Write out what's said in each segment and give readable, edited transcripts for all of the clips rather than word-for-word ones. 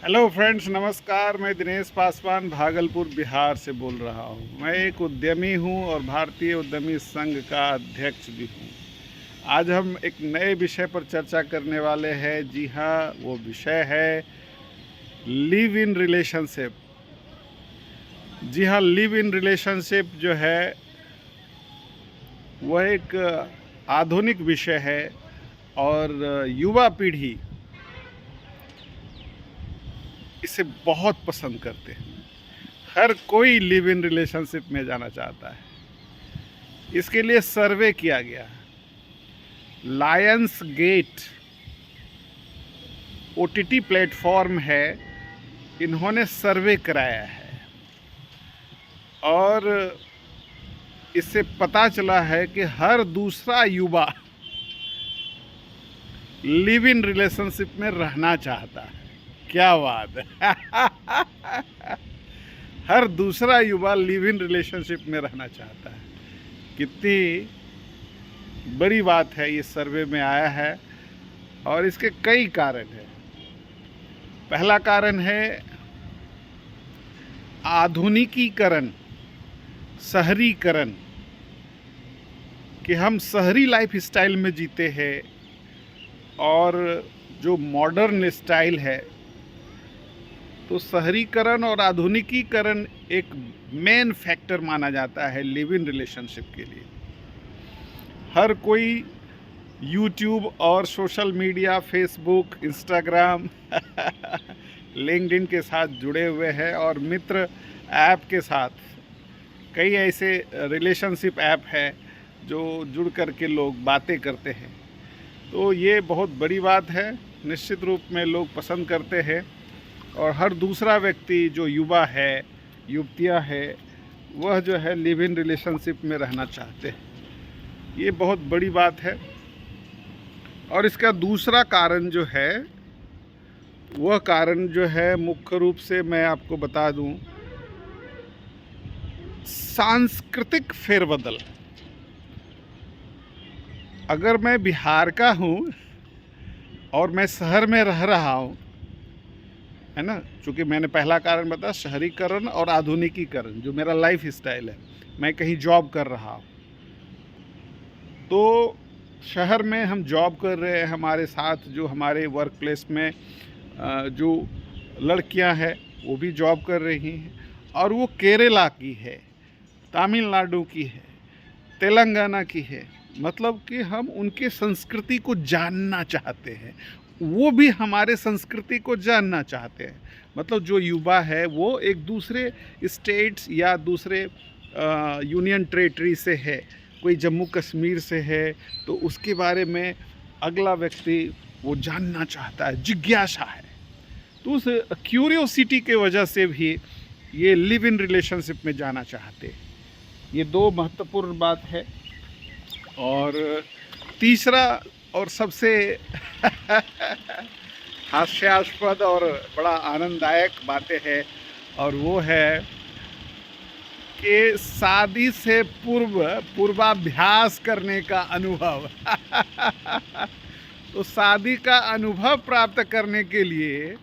Hello friends, नमस्कार। मैं दिनेश पासवान भागलपुर बिहार से बोल रहा हूँ। मैं एक उद्यमी हूँ और भारतीय उद्यमी संघ का अध्यक्ष भी हूँ। आज हम एक नए विषय पर चर्चा करने वाले हैं। जी हाँ, वो विषय है लिव इन रिलेशनशिप। जी हाँ, लिव इन रिलेशनशिप जो है वह एक आधुनिक विषय है और युवा पीढ़ी इसे बहुत पसंद करते हैं। हर कोई लिव इन रिलेशनशिप में जाना चाहता है। इसके लिए सर्वे किया गया। लायंस गेट ओटीटी प्लेटफॉर्म है, इन्होंने सर्वे कराया है और इससे पता चला है कि हर दूसरा युवा लिव इन रिलेशनशिप में रहना चाहता है। क्या बात है! हर दूसरा युवा लिव इन रिलेशनशिप में रहना चाहता है। कितनी बड़ी बात है, ये सर्वे में आया है और इसके कई कारण हैं। पहला कारण है आधुनिकीकरण, शहरीकरण, कि हम शहरी लाइफ स्टाइल में जीते हैं और जो मॉडर्न स्टाइल है, तो शहरीकरण और आधुनिकीकरण एक मेन फैक्टर माना जाता है लिव इन रिलेशनशिप के लिए। हर कोई यूट्यूब और social media, Facebook, Instagram, LinkedIn के साथ जुड़े हुए हैं और मित्र ऐप के साथ कई ऐसे रिलेशनशिप ऐप है जो जुड़ कर के लोग बातें करते हैं। तो ये बहुत बड़ी बात है, निश्चित रूप में लोग पसंद करते हैं और हर दूसरा व्यक्ति जो युवा है, युवतियाँ है, वह जो है लिव इन रिलेशनशिप में रहना चाहते हैं। ये बहुत बड़ी बात है। और इसका दूसरा कारण जो है, वह कारण जो है मुख्य रूप से मैं आपको बता दूं, सांस्कृतिक फेरबदल। अगर मैं बिहार का हूं और मैं शहर में रह रहा हूं, है ना, चूँकि मैंने पहला कारण बताया शहरीकरण और आधुनिकीकरण, जो मेरा लाइफ स्टाइल है, मैं कहीं जॉब कर रहा हूँ, तो शहर में हम जॉब कर रहे हैं, हमारे साथ जो हमारे वर्क प्लेस में जो लड़कियां हैं वो भी जॉब कर रही हैं और वो केरला की है, तमिलनाडु की है, तेलंगाना की है। मतलब कि हम उनके संस्कृति को जानना चाहते हैं, वो भी हमारे संस्कृति को जानना चाहते हैं। मतलब जो युवा है वो एक दूसरे स्टेट्स या दूसरे यूनियन टेरिटरी से है, कोई जम्मू कश्मीर से है, तो उसके बारे में अगला व्यक्ति वो जानना चाहता है, जिज्ञासा है। तो उस क्यूरियोसिटी के वजह से भी ये लिव इन रिलेशनशिप में जाना चाहते हैं। ये दो महत्वपूर्ण बात है। और तीसरा और सबसे हास्यास्पद और बड़ा आनंददायक बातें है, और वो है कि शादी से पूर्वाभ्यास करने का अनुभव। तो शादी का अनुभव प्राप्त करने के लिए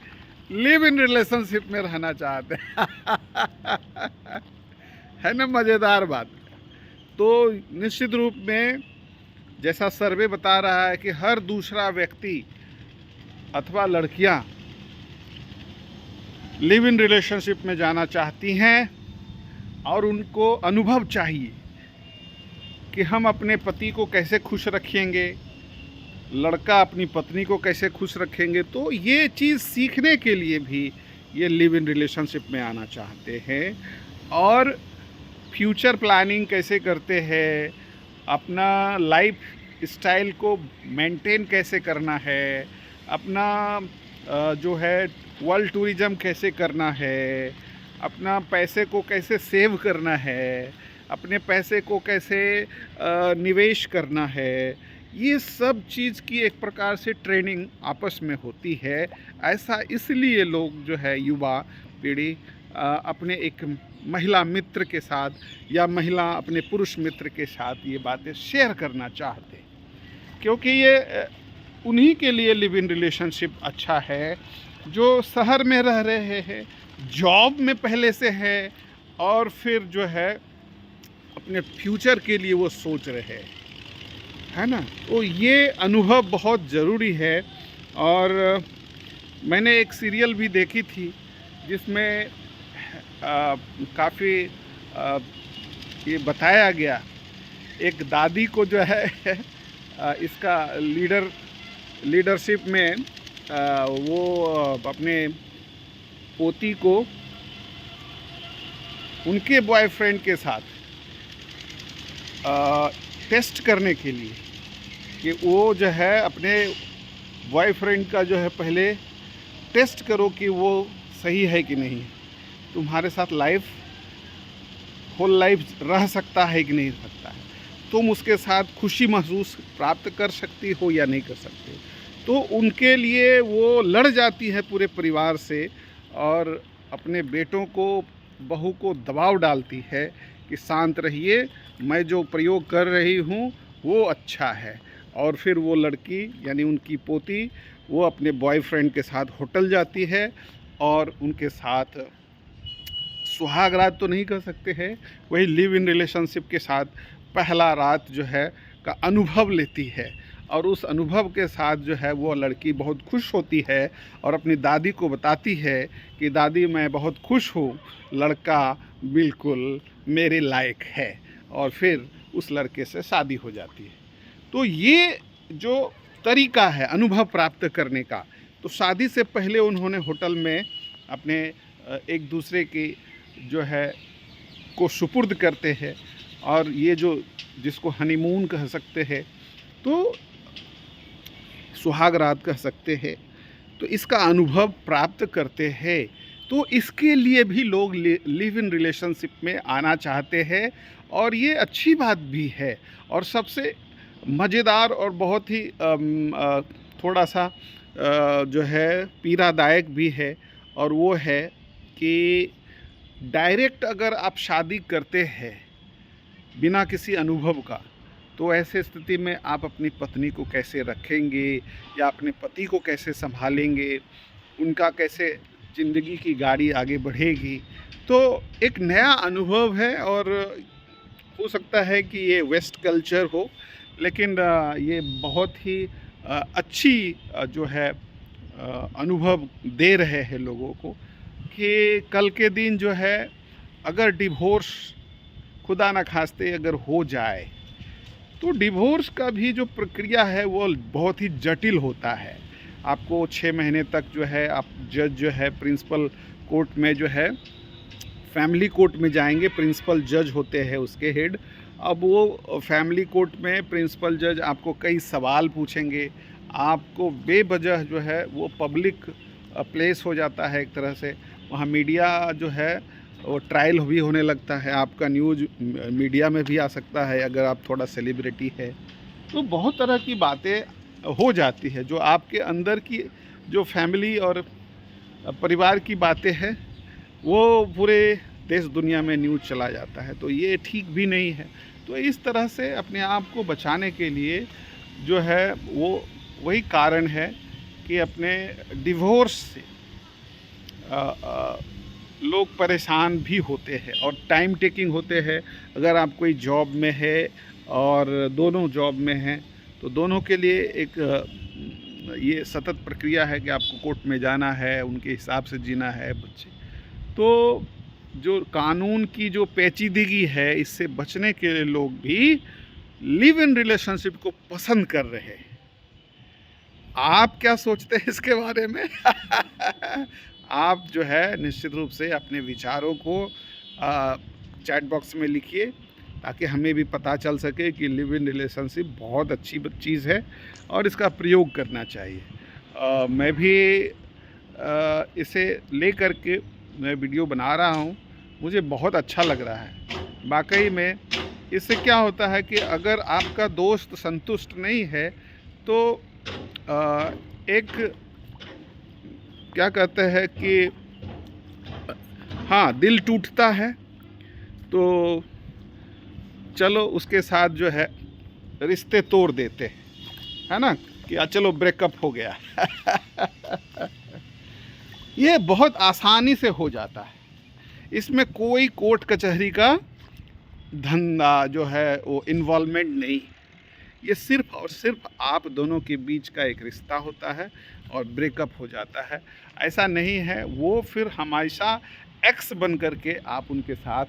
लिव इन रिलेशनशिप में रहना चाहते हैं। है ना मज़ेदार बात। तो निश्चित रूप में जैसा सर्वे बता रहा है कि हर दूसरा व्यक्ति अथवा लड़कियां लिव इन रिलेशनशिप में जाना चाहती हैं और उनको अनुभव चाहिए कि हम अपने पति को कैसे खुश रखेंगे, लड़का अपनी पत्नी को कैसे खुश रखेंगे। तो ये चीज़ सीखने के लिए भी ये लिव इन रिलेशनशिप में आना चाहते हैं। और फ्यूचर प्लानिंग कैसे करते हैं, अपना लाइफ स्टाइल को मेंटेन कैसे करना है, अपना जो है वर्ल्ड टूरिज़म कैसे करना है, अपना पैसे को कैसे सेव करना है, अपने पैसे को कैसे निवेश करना है, ये सब चीज़ की एक प्रकार से ट्रेनिंग आपस में होती है। ऐसा इसलिए लोग जो है युवा पीढ़ी अपने एक महिला मित्र के साथ या महिला अपने पुरुष मित्र के साथ ये बातें शेयर करना चाहते हैं, क्योंकि ये उन्हीं के लिए लिव इन रिलेशनशिप अच्छा है जो शहर में रह रहे हैं, जॉब में पहले से है, और फिर जो है अपने फ्यूचर के लिए वो सोच रहे हैं, है ना। तो ये अनुभव बहुत ज़रूरी है। और मैंने एक सीरियल भी देखी थी जिसमें काफ़ी ये बताया गया, एक दादी को जो है इसका लीडरशिप में वो अपने पोती को उनके बॉयफ्रेंड के साथ टेस्ट करने के लिए कि वो जो है अपने बॉयफ्रेंड का जो है पहले टेस्ट करो कि वो सही है कि नहीं, तुम्हारे साथ होल लाइफ रह सकता है कि नहीं सकता है, तुम उसके साथ खुशी महसूस प्राप्त कर सकती हो या नहीं कर सकते। तो उनके लिए वो लड़ जाती है पूरे परिवार से, और अपने बेटों को, बहू को दबाव डालती है कि शांत रहिए, मैं जो प्रयोग कर रही हूँ वो अच्छा है। और फिर वो लड़की यानी उनकी पोती वो अपने बॉयफ्रेंड के साथ होटल जाती है और उनके साथ सुहाग रात तो नहीं कर सकते हैं, वही लिव इन रिलेशनशिप के साथ पहला रात जो है का अनुभव लेती है। और उस अनुभव के साथ जो है वो लड़की बहुत खुश होती है और अपनी दादी को बताती है कि दादी मैं बहुत खुश हूँ, लड़का बिल्कुल मेरे लायक है। और फिर उस लड़के से शादी हो जाती है। तो ये जो तरीका है अनुभव प्राप्त करने का, तो शादी से पहले उन्होंने होटल में अपने एक दूसरे की जो है को सुपुर्द करते हैं, और ये जो जिसको हनीमून कह सकते हैं, तो सुहाग रात कह सकते हैं, तो इसका अनुभव प्राप्त करते हैं। तो इसके लिए भी लोग लिव इन रिलेशनशिप में आना चाहते हैं, और ये अच्छी बात भी है। और सबसे मज़ेदार और बहुत ही थोड़ा सा जो है पीड़ादायक भी है, और वो है कि डायरेक्ट अगर आप शादी करते हैं बिना किसी अनुभव का, तो ऐसे स्थिति में आप अपनी पत्नी को कैसे रखेंगे या अपने पति को कैसे संभालेंगे, उनका कैसे ज़िंदगी की गाड़ी आगे बढ़ेगी। तो एक नया अनुभव है, और हो सकता है कि ये वेस्ट कल्चर हो, लेकिन ये बहुत ही अच्छी जो है अनुभव दे रहे हैं लोगों को कि कल के दिन जो है अगर डिवोर्स खुदा न खास्ते अगर हो जाए, तो डिवोर्स का भी जो प्रक्रिया है वो बहुत ही जटिल होता है। आपको 6 महीने तक जो है आप जज जो है प्रिंसिपल कोर्ट में जो है फैमिली कोर्ट में जाएंगे, प्रिंसिपल जज होते हैं उसके हेड। अब वो फैमिली कोर्ट में प्रिंसिपल जज आपको कई सवाल पूछेंगे, आपको बेवजह जो है वो पब्लिक प्लेस हो जाता है एक तरह से, वहाँ मीडिया जो है वो ट्रायल भी होने लगता है, आपका न्यूज़ मीडिया में भी आ सकता है अगर आप थोड़ा सेलिब्रिटी है। तो बहुत तरह की बातें हो जाती है, जो आपके अंदर की जो फैमिली और परिवार की बातें हैं वो पूरे देश दुनिया में न्यूज़ चला जाता है। तो ये ठीक भी नहीं है। तो इस तरह से अपने आप को बचाने के लिए जो है वो वही कारण है कि अपने डिवोर्स से लोग परेशान भी होते हैं और टाइम टेकिंग होते हैं। अगर आप कोई जॉब में है और दोनों जॉब में हैं, तो दोनों के लिए एक ये सतत प्रक्रिया है कि आपको कोर्ट में जाना है, उनके हिसाब से जीना है बच्चे। तो जो कानून की जो पेचीदगी है, इससे बचने के लिए लोग भी लिव इन रिलेशनशिप को पसंद कर रहे हैं। आप क्या सोचते हैं इसके बारे में? आप जो है निश्चित रूप से अपने विचारों को चैट बॉक्स में लिखिए, ताकि हमें भी पता चल सके कि लिव इन रिलेशनशिप बहुत अच्छी चीज़ है और इसका प्रयोग करना चाहिए। मैं भी इसे लेकर के मैं वीडियो बना रहा हूँ, मुझे बहुत अच्छा लग रहा है। वाकई में इससे क्या होता है कि अगर आपका दोस्त संतुष्ट नहीं है, तो एक क्या कहते हैं कि हाँ, दिल टूटता है, तो चलो उसके साथ जो है रिश्ते तोड़ देते हैं, है ना, कि चलो ब्रेकअप हो गया। ये बहुत आसानी से हो जाता है। इसमें कोई कोर्ट कचहरी का धंधा जो है वो इन्वॉल्वमेंट नहीं। ये सिर्फ़ और सिर्फ आप दोनों के बीच का एक रिश्ता होता है और ब्रेकअप हो जाता है। ऐसा नहीं है, वो फिर हमेशा एक्स बन कर के आप उनके साथ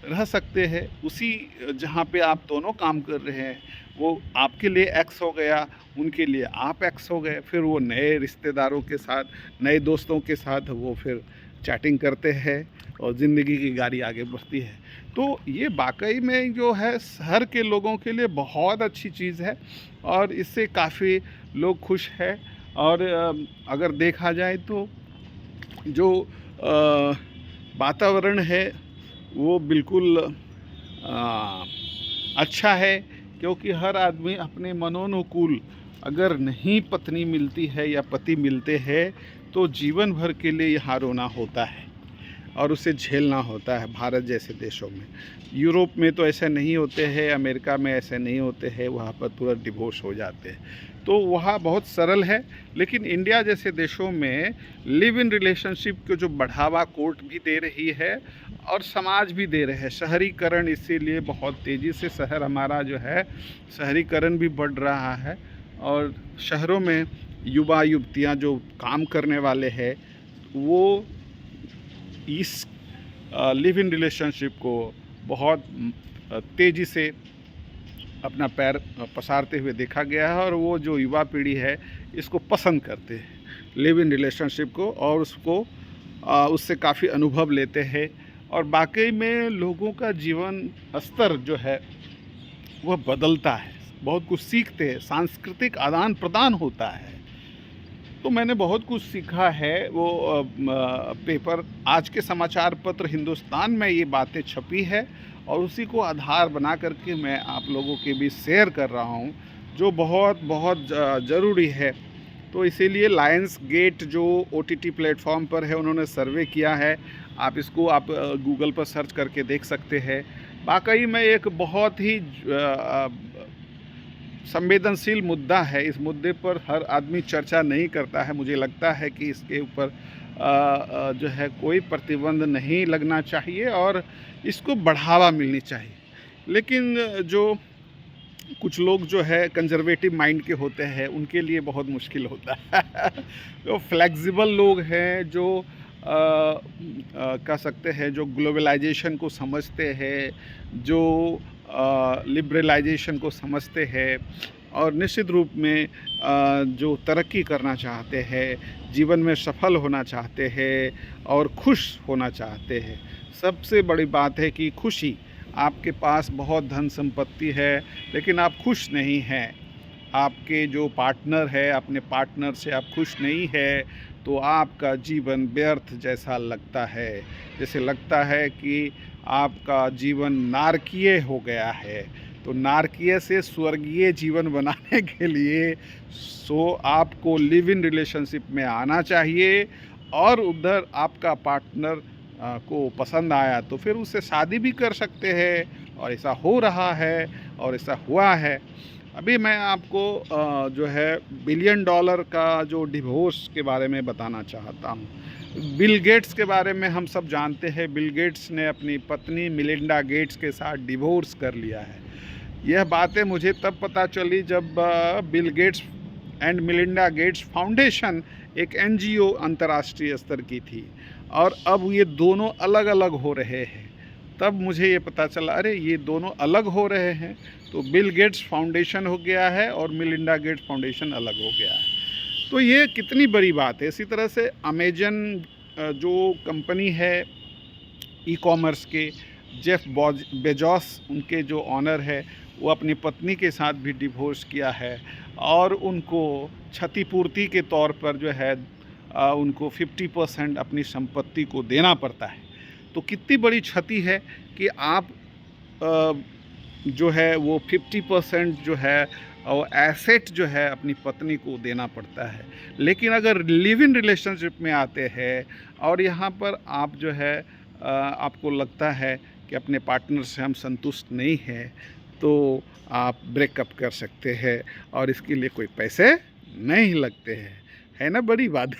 रह सकते हैं। उसी जहाँ पे आप दोनों काम कर रहे हैं, वो आपके लिए एक्स हो गया, उनके लिए आप एक्स हो गए। फिर वो नए रिश्तेदारों के साथ, नए दोस्तों के साथ वो फिर चैटिंग करते हैं और ज़िंदगी की गाड़ी आगे बढ़ती है। तो ये वाक़ई में जो है शहर के लोगों के लिए बहुत अच्छी चीज़ है और इससे काफ़ी लोग खुश हैं। और अगर देखा जाए तो जो वातावरण है वो बिल्कुल अच्छा है, क्योंकि हर आदमी अपने मनोनुकूल अगर नहीं पत्नी मिलती है या पति मिलते हैं तो जीवन भर के लिए यहाँ रोना होता है और उसे झेलना होता है। भारत जैसे देशों में, यूरोप में तो ऐसे नहीं होते हैं, अमेरिका में ऐसे नहीं होते हैं, वहाँ पर तुरंत डिवोर्स हो जाते हैं, तो वहाँ बहुत सरल है। लेकिन इंडिया जैसे देशों में लिव इन रिलेशनशिप को जो बढ़ावा कोर्ट भी दे रही है और समाज भी दे रहे हैं। शहरीकरण इसीलिए बहुत तेज़ी से शहर हमारा जो है शहरीकरण भी बढ़ रहा है और शहरों में युवा युवतियाँ जो काम करने वाले हैं वो इस लिव इन रिलेशनशिप को बहुत तेज़ी से अपना पैर पसारते हुए देखा गया है और वो जो युवा पीढ़ी है इसको पसंद करते हैं लिव इन रिलेशनशिप को और उसको उससे काफ़ी अनुभव लेते हैं और वाकई में लोगों का जीवन स्तर जो है वह बदलता है, बहुत कुछ सीखते हैं, सांस्कृतिक आदान प्रदान होता है। तो मैंने बहुत कुछ सीखा है। वो पेपर, आज के समाचार पत्र हिंदुस्तान में ये बातें छपी है और उसी को आधार बना करके मैं आप लोगों के बीच शेयर कर रहा हूँ, जो बहुत बहुत ज़रूरी है। तो इसीलिए लायंस गेट जो OTT प्लेटफॉर्म पर है उन्होंने सर्वे किया है, आप इसको गूगल पर सर्च करके देख सकते हैं। वाकई में एक बहुत ही संवेदनशील मुद्दा है। इस मुद्दे पर हर आदमी चर्चा नहीं करता है। मुझे लगता है कि इसके ऊपर जो है कोई प्रतिबंध नहीं लगना चाहिए और इसको बढ़ावा मिलनी चाहिए। लेकिन जो कुछ लोग जो है कंजर्वेटिव माइंड के होते हैं उनके लिए बहुत मुश्किल होता है। जो फ्लेक्सिबल लोग हैं, जो कह सकते हैं जो ग्लोबलाइजेशन को समझते हैं, जो लिबरलाइजेशन को समझते हैं और निश्चित रूप में जो तरक्की करना चाहते हैं, जीवन में सफल होना चाहते हैं और खुश होना चाहते हैं। सबसे बड़ी बात है कि खुशी, आपके पास बहुत धन संपत्ति है लेकिन आप खुश नहीं हैं, आपके जो पार्टनर है अपने पार्टनर से आप खुश नहीं है, तो आपका जीवन व्यर्थ जैसा लगता है। जैसे लगता है कि आपका जीवन नारकीय हो गया है। तो नारकीय से स्वर्गीय जीवन बनाने के लिए आपको लिव इन रिलेशनशिप में आना चाहिए और उधर आपका पार्टनर को पसंद आया तो फिर उससे शादी भी कर सकते हैं और ऐसा हो रहा है और ऐसा हुआ है। अभी मैं आपको जो है $1 बिलियन का जो डिवोर्स के बारे में बताना चाहता हूँ। बिल गेट्स के बारे में हम सब जानते हैं। बिल गेट्स ने अपनी पत्नी मिलिंडा गेट्स के साथ डिवोर्स कर लिया है। यह बातें मुझे तब पता चली जब Bill Gates and Melinda Gates foundation एक NGO अंतर्राष्ट्रीय स्तर की थी और अब ये दोनों अलग अलग हो रहे हैं। तब मुझे ये पता चला, अरे ये दोनों अलग हो रहे हैं, तो बिल गेट्स फाउंडेशन हो गया है और मिलिंडा गेट्स फाउंडेशन अलग हो गया है। तो ये कितनी बड़ी बात है। इसी तरह से अमेजन जो कंपनी है ई-कॉमर्स के, जेफ बेजोस उनके जो ऑनर है, वो अपनी पत्नी के साथ भी डिवोर्स किया है और उनको क्षतिपूर्ति के तौर पर जो है उनको 50% अपनी संपत्ति को देना पड़ता है। तो कितनी बड़ी क्षति है कि आप जो है वो 50% जो है और एसेट जो है अपनी पत्नी को देना पड़ता है। लेकिन अगर लिव इन रिलेशनशिप में आते हैं और यहाँ पर आप जो है आपको लगता है कि अपने पार्टनर से हम संतुष्ट नहीं हैं, तो आप ब्रेकअप कर सकते हैं और इसके लिए कोई पैसे नहीं लगते हैं। है ना बड़ी बात।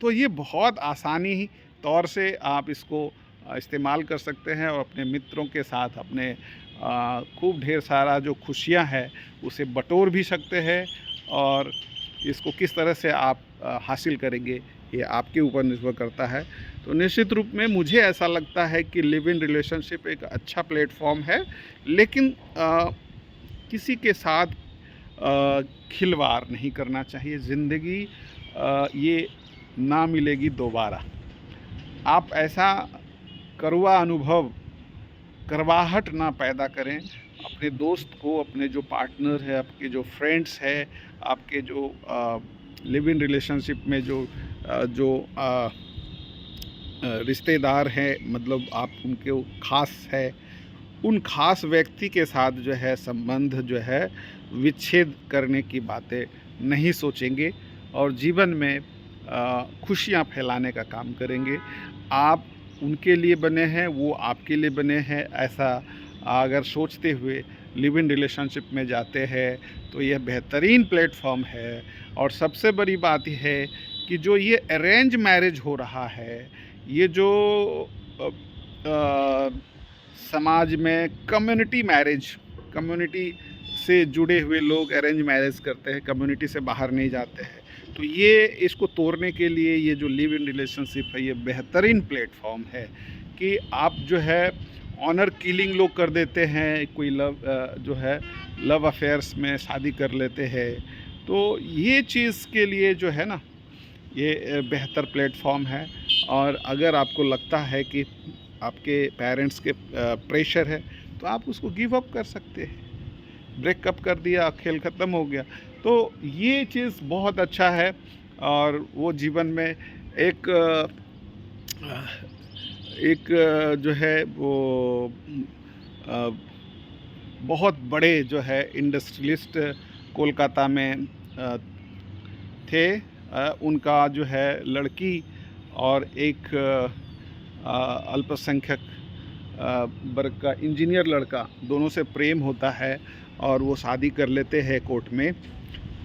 तो ये बहुत आसानी तौर से आप इसको इस्तेमाल कर सकते हैं और अपने मित्रों के साथ अपने खूब ढेर सारा जो खुशियाँ हैं उसे बटोर भी सकते हैं। और इसको किस तरह से आप हासिल करेंगे ये आपके ऊपर निर्भर करता है। तो निश्चित रूप में मुझे ऐसा लगता है कि लिव इन रिलेशनशिप एक अच्छा प्लेटफॉर्म है, लेकिन किसी के साथ खिलवाड़ नहीं करना चाहिए। ज़िंदगी ये ना मिलेगी दोबारा। आप ऐसा कड़वा अनुभव, करवाहट ना पैदा करें अपने दोस्त को, अपने जो पार्टनर है, आपके जो फ्रेंड्स है, आपके जो लिव इन रिलेशनशिप में जो रिश्तेदार हैं, मतलब आप उनके ख़ास है, उन ख़ास व्यक्ति के साथ जो है संबंध जो है विच्छेद करने की बातें नहीं सोचेंगे और जीवन में खुशियाँ फैलाने का काम करेंगे। आप उनके लिए बने हैं, वो आपके लिए बने हैं, ऐसा अगर सोचते हुए लिव इन रिलेशनशिप में जाते हैं तो यह बेहतरीन प्लेटफॉर्म है। और सबसे बड़ी बात यह है कि जो ये अरेंज मैरिज हो रहा है, ये जो समाज में कम्युनिटी मैरिज, कम्युनिटी से जुड़े हुए लोग अरेंज मैरिज करते हैं, कम्युनिटी से बाहर नहीं जाते हैं, तो ये इसको तोड़ने के लिए ये जो लिव इन रिलेशनशिप है ये बेहतरीन प्लेटफॉर्म है कि आप जो है ऑनर किलिंग लोग कर देते हैं, कोई जो है लव अफेयर्स में शादी कर लेते हैं। तो ये चीज़ के लिए जो है ना ये बेहतर प्लेटफॉर्म है। और अगर आपको लगता है कि आपके पेरेंट्स के प्रेशर है तो आप उसको गिव अप कर सकते हैं, ब्रेकअप कर दिया, खेल ख़त्म हो गया। तो ये चीज़ बहुत अच्छा है और वो जीवन में एक जो है वो बहुत बड़े जो है इंडस्ट्रियलिस्ट कोलकाता में थे। उनका जो है लड़की और एक अल्पसंख्यक वर्ग का इंजीनियर लड़का, दोनों से प्रेम होता है और वो शादी कर लेते हैं कोर्ट में।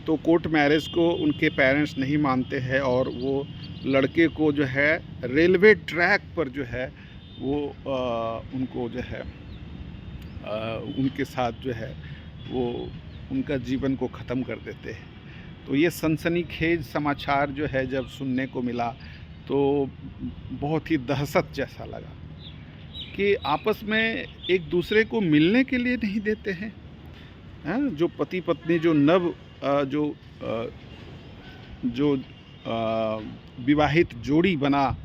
तो कोर्ट मैरिज को उनके पेरेंट्स नहीं मानते हैं और वो लड़के को जो है रेलवे ट्रैक पर जो है वो उनको जो है उनके साथ जो है वो उनका जीवन को ख़त्म कर देते हैं। तो ये सनसनीखेज समाचार जो है जब सुनने को मिला तो बहुत ही दहशत जैसा लगा कि आपस में एक दूसरे को मिलने के लिए नहीं देते हैं। जो पति पत्नी जो जो विवाहित जोड़ी बना,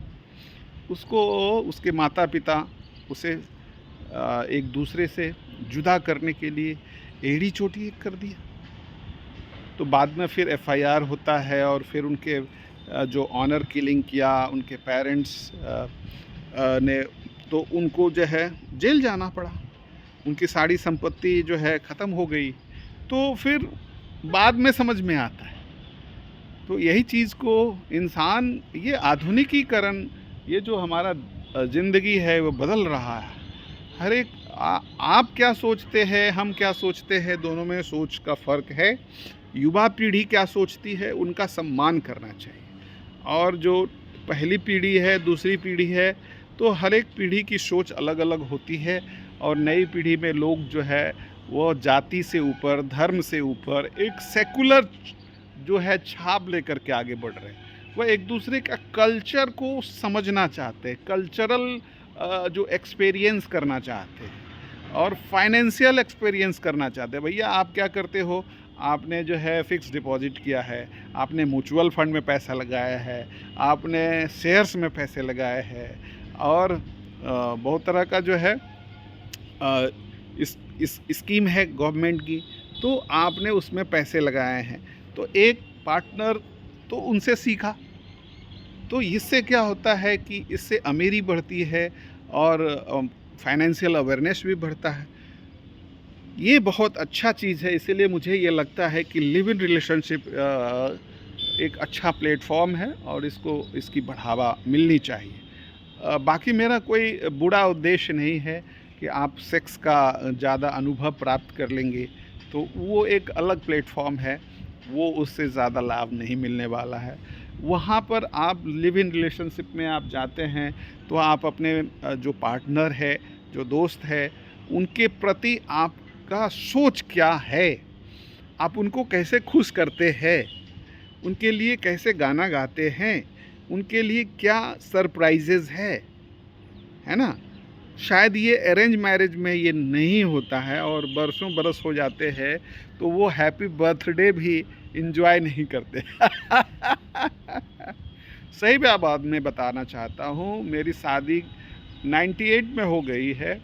उसको उसके माता पिता उसे एक दूसरे से जुदा करने के लिए एड़ी चोटी कर दिया। तो बाद में फिर एफआईआर होता है और फिर उनके जो ऑनर किलिंग किया उनके पेरेंट्स ने, तो उनको जो है जेल जाना पड़ा, उनकी सारी संपत्ति जो है ख़त्म हो गई। तो फिर बाद में समझ में आता है। तो यही चीज़ को इंसान, ये आधुनिकीकरण, ये जो हमारा ज़िंदगी है वो बदल रहा है। हर एक आप क्या सोचते हैं, हम क्या सोचते हैं, दोनों में सोच का फ़र्क है। युवा पीढ़ी क्या सोचती है उनका सम्मान करना चाहिए। और जो पहली पीढ़ी है, दूसरी पीढ़ी है, तो हर एक पीढ़ी की सोच अलग अलग होती है। और नई पीढ़ी में लोग जो है वो जाति से ऊपर, धर्म से ऊपर एक सेकुलर जो है छाप लेकर के आगे बढ़ रहे हैं। वह एक दूसरे का कल्चर को समझना चाहते हैं, कल्चरल जो एक्सपीरियंस करना चाहते हैं और फाइनेंशियल एक्सपीरियंस करना चाहते हैं। भैया आप क्या करते हो, आपने जो है फ़िक्स डिपॉज़िट किया है, आपने म्यूचुअल फंड में पैसा लगाया है, आपने शेयर्स में पैसे लगाए हैं और बहुत तरह का जो है इस स्कीम है गवर्नमेंट की, तो आपने उसमें पैसे लगाए हैं। तो एक पार्टनर तो उनसे सीखा, तो इससे क्या होता है कि इससे अमीरी बढ़ती है और फाइनेंशियल अवेयरनेस भी बढ़ता है। ये बहुत अच्छा चीज़ है। इसीलिए मुझे ये लगता है कि लिव इन रिलेशनशिप एक अच्छा प्लेटफॉर्म है और इसकी बढ़ावा मिलनी चाहिए। बाकी मेरा कोई बुरा उद्देश्य नहीं है कि आप सेक्स का ज़्यादा अनुभव प्राप्त कर लेंगे, तो वो एक अलग प्लेटफॉर्म है, वो उससे ज़्यादा लाभ नहीं मिलने वाला है। वहाँ पर आप लिव इन रिलेशनशिप में आप जाते हैं तो आप अपने जो पार्टनर है, जो दोस्त है, उनके प्रति आपका सोच क्या है, आप उनको कैसे खुश करते हैं, उनके लिए कैसे गाना गाते हैं, उनके लिए क्या सरप्राइजेज़ है ना? शायद ये अरेंज मैरिज में ये नहीं होता है और बरसों बरस हो जाते हैं तो वो हैप्पी बर्थडे भी इंजॉय नहीं करते। सही बात मैं बताना चाहता हूँ, मेरी शादी 98 में हो गई है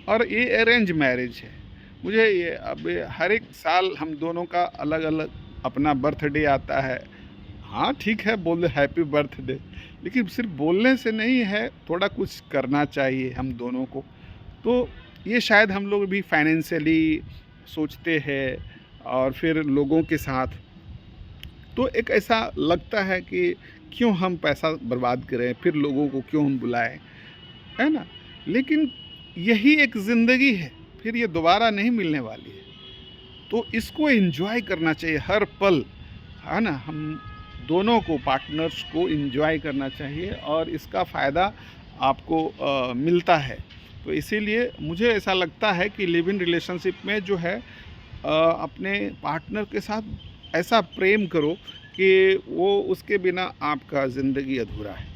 और ये अरेंज मैरिज है। मुझे ये अब हर एक साल हम दोनों का अलग अलग अपना बर्थडे आता है। हाँ ठीक है, बोल हैप्पी बर्थडे, लेकिन सिर्फ बोलने से नहीं है, थोड़ा कुछ करना चाहिए हम दोनों को। तो ये शायद हम लोग भी फाइनेंशियली सोचते हैं और फिर लोगों के साथ तो एक ऐसा लगता है कि क्यों हम पैसा बर्बाद करें, फिर लोगों को क्यों हम बुलाएं, है ना? लेकिन यही एक ज़िंदगी है, फिर ये दोबारा नहीं मिलने वाली है, तो इसको एंजॉय करना चाहिए हर पल, है ना? हम दोनों को, पार्टनर्स को एंजॉय करना चाहिए और इसका फ़ायदा आपको मिलता है। तो इसीलिए मुझे ऐसा लगता है कि लिव इन रिलेशनशिप में जो है अपने पार्टनर के साथ ऐसा प्रेम करो कि वो उसके बिना आपका ज़िंदगी अधूरा है।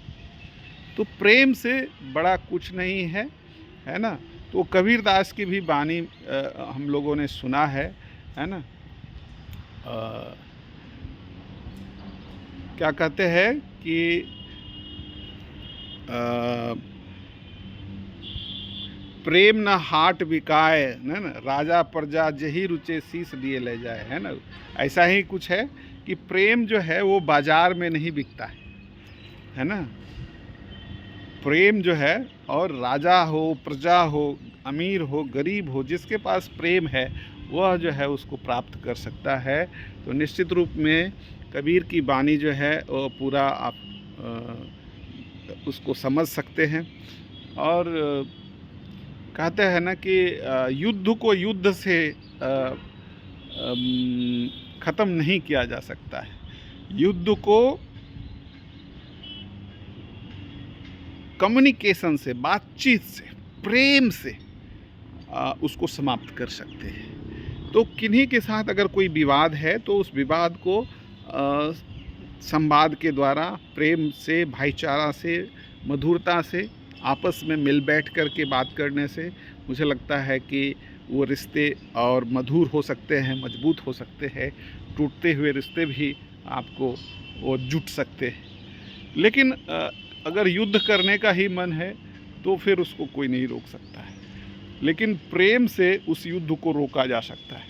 तो प्रेम से बड़ा कुछ नहीं है ना? तो कबीर दास की भी वाणी हम लोगों ने सुना है ना? क्या कहते हैं कि प्रेम न हाट बिकाए, है ना? राजा प्रजा जही रुचे शीस दिए ले जाए, है ना? ऐसा ही कुछ है कि प्रेम जो है वो बाजार में नहीं बिकता है ना? प्रेम जो है, और राजा हो, प्रजा हो, अमीर हो, गरीब हो, जिसके पास प्रेम है वह जो है उसको प्राप्त कर सकता है। तो निश्चित रूप में कबीर की वाणी जो है वो पूरा आप उसको समझ सकते हैं। और कहते हैं ना कि युद्ध को युद्ध से ख़त्म नहीं किया जा सकता है, युद्ध को कम्युनिकेशन से, बातचीत से, प्रेम से उसको समाप्त कर सकते हैं। तो किन्हीं के साथ अगर कोई विवाद है तो उस विवाद को संवाद के द्वारा, प्रेम से, भाईचारा से, मधुरता से, आपस में मिल बैठ कर के बात करने से मुझे लगता है कि वो रिश्ते और मधुर हो सकते हैं, मजबूत हो सकते हैं। टूटते हुए रिश्ते भी आपको वो जुट सकते हैं। लेकिन अगर युद्ध करने का ही मन है तो फिर उसको कोई नहीं रोक सकता है, लेकिन प्रेम से उस युद्ध को रोका जा सकता है।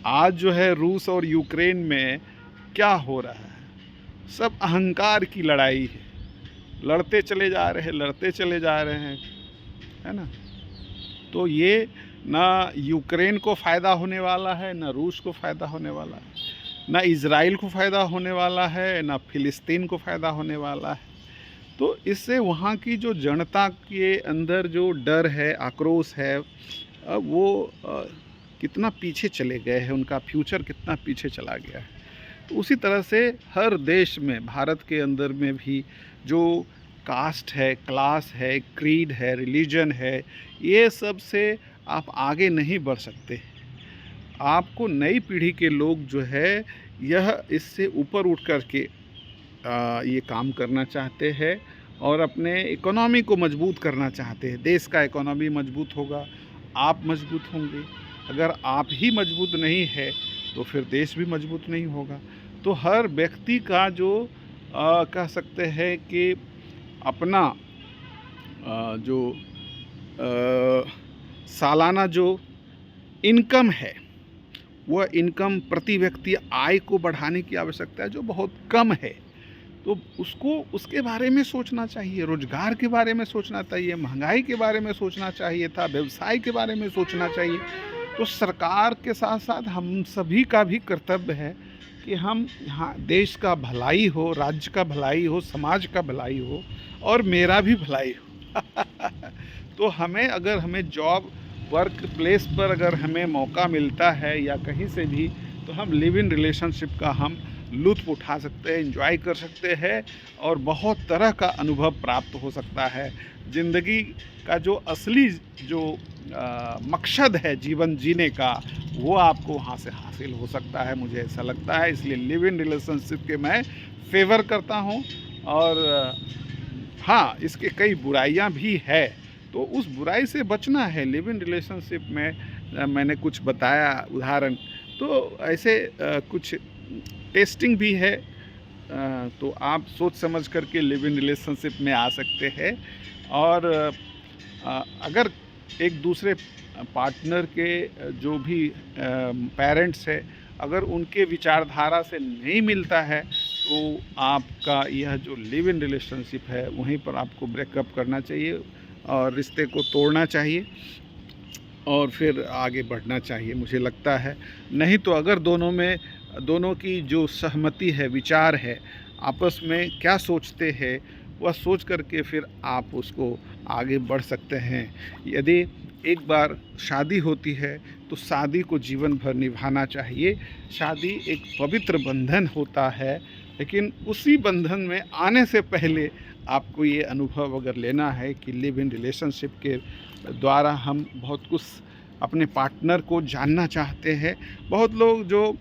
आज जो है रूस और यूक्रेन में क्या हो रहा है, सब अहंकार की लड़ाई है, लड़ते चले जा रहे हैं, लड़ते चले जा रहे हैं, है ना? तो ये ना यूक्रेन को फ़ायदा होने वाला है, ना रूस को फ़ायदा होने वाला है, ना इज़राइल को फ़ायदा होने वाला है, ना फ़िलिस्तीन को फ़ायदा होने वाला है। तो इससे वहाँ की जो जनता के अंदर जो डर है, आक्रोश है, वो कितना पीछे चले गए हैं, उनका फ्यूचर कितना पीछे चला गया है। तो उसी तरह से हर देश में, भारत के अंदर में भी जो कास्ट है, क्लास है, क्रीड है, रिलीजन है, ये सब से आप आगे नहीं बढ़ सकते। आपको नई पीढ़ी के लोग जो है यह इससे ऊपर उठ कर के ये काम करना चाहते हैं और अपने इकोनॉमी को मजबूत करना चाहते हैं। देश का इकोनॉमी मजबूत होगा, आप मजबूत होंगे। अगर आप ही मजबूत नहीं है तो फिर देश भी मजबूत नहीं होगा। तो हर व्यक्ति का जो कह सकते हैं कि अपना जो सालाना जो इनकम है, वह इनकम प्रति व्यक्ति आय को बढ़ाने की आवश्यकता है, जो बहुत कम है। तो उसको उसके बारे में सोचना चाहिए, रोज़गार के बारे में सोचना चाहिए, महंगाई के बारे में सोचना चाहिए था, व्यवसाय के बारे में सोचना चाहिए। तो सरकार के साथ साथ हम सभी का भी कर्तव्य है कि हम यहाँ देश का भलाई हो, राज्य का भलाई हो, समाज का भलाई हो और मेरा भी भलाई हो। तो हमें जॉब वर्क प्लेस पर अगर हमें मौका मिलता है या कहीं से भी, तो हम लिव इन रिलेशनशिप का हम लुत्फ़ उठा सकते हैं, एंजॉय कर सकते हैं और बहुत तरह का अनुभव प्राप्त हो सकता है। ज़िंदगी का जो असली जो मकसद है जीवन जीने का, वो आपको वहाँ से हासिल हो सकता है, मुझे ऐसा लगता है। इसलिए लिव इन रिलेशनशिप के मैं फ़ेवर करता हूँ और हाँ, इसके कई बुराइयाँ भी है, तो उस बुराई से बचना है। लिव इन रिलेशनशिप में मैंने कुछ बताया उदाहरण, तो ऐसे कुछ टेस्टिंग भी है, तो आप सोच समझ कर के लिव इन रिलेशनशिप में आ सकते हैं। और अगर एक दूसरे पार्टनर के जो भी पेरेंट्स है, अगर उनके विचारधारा से नहीं मिलता है, तो आपका यह जो लिव इन रिलेशनशिप है वहीं पर आपको ब्रेकअप करना चाहिए और रिश्ते को तोड़ना चाहिए और फिर आगे बढ़ना चाहिए, मुझे लगता है। नहीं तो अगर दोनों की जो सहमति है, विचार है, आपस में क्या सोचते हैं, वह सोच कर के फिर आप उसको आगे बढ़ सकते हैं। यदि एक बार शादी होती है तो शादी को जीवन भर निभाना चाहिए। शादी एक पवित्र बंधन होता है, लेकिन उसी बंधन में आने से पहले आपको ये अनुभव अगर लेना है कि लिव इन रिलेशनशिप के द्वारा हम बहुत कुछ अपने पार्टनर को जानना चाहते हैं। बहुत लोग जो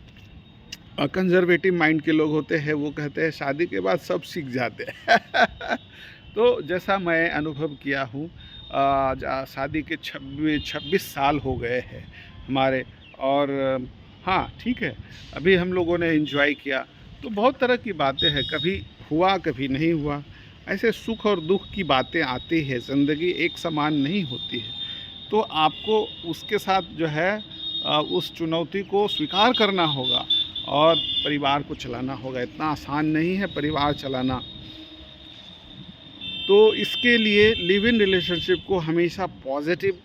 कंज़र्वेटिव माइंड के लोग होते हैं, वो कहते हैं शादी के बाद सब सीख जाते हैं। तो जैसा मैं अनुभव किया हूँ, शादी के 26 साल हो गए हैं हमारे, और हाँ ठीक है, अभी हम लोगों ने एंजॉय किया, तो बहुत तरह की बातें हैं, कभी हुआ कभी नहीं हुआ। ऐसे सुख और दुख की बातें आती है, ज़िंदगी एक समान नहीं होती है। तो आपको उसके साथ जो है उस चुनौती को स्वीकार करना होगा और परिवार को चलाना होगा। इतना आसान नहीं है परिवार चलाना। तो इसके लिए लिव इन रिलेशनशिप को हमेशा पॉजिटिव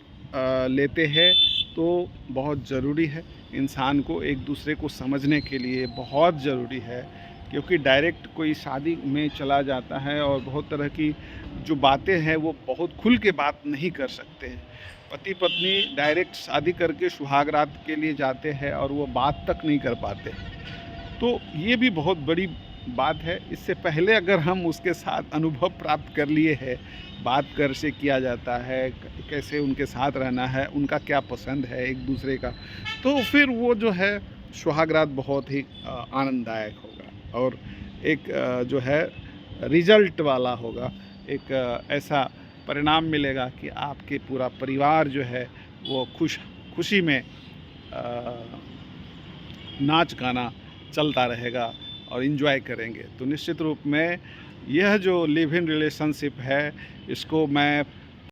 लेते हैं, तो बहुत ज़रूरी है। इंसान को एक दूसरे को समझने के लिए बहुत ज़रूरी है, क्योंकि डायरेक्ट कोई शादी में चला जाता है और बहुत तरह की जो बातें हैं वो बहुत खुल के बात नहीं कर सकते हैं। पति पत्नी डायरेक्ट शादी करके सुहागरात के लिए जाते हैं और वो बात तक नहीं कर पाते। तो ये भी बहुत बड़ी बात है। इससे पहले अगर हम उसके साथ अनुभव प्राप्त कर लिए हैं, बात कर से किया जाता है, कैसे उनके साथ रहना है, उनका क्या पसंद है एक दूसरे का, तो फिर वो जो है सुहागरात बहुत ही आनंददायक होगा और एक जो है रिजल्ट वाला होगा। एक ऐसा परिणाम मिलेगा कि आपके पूरा परिवार जो है वो खुशी में नाच गाना चलता रहेगा और इन्जॉय करेंगे। तो निश्चित रूप में यह जो लिव इन रिलेशनशिप है, इसको मैं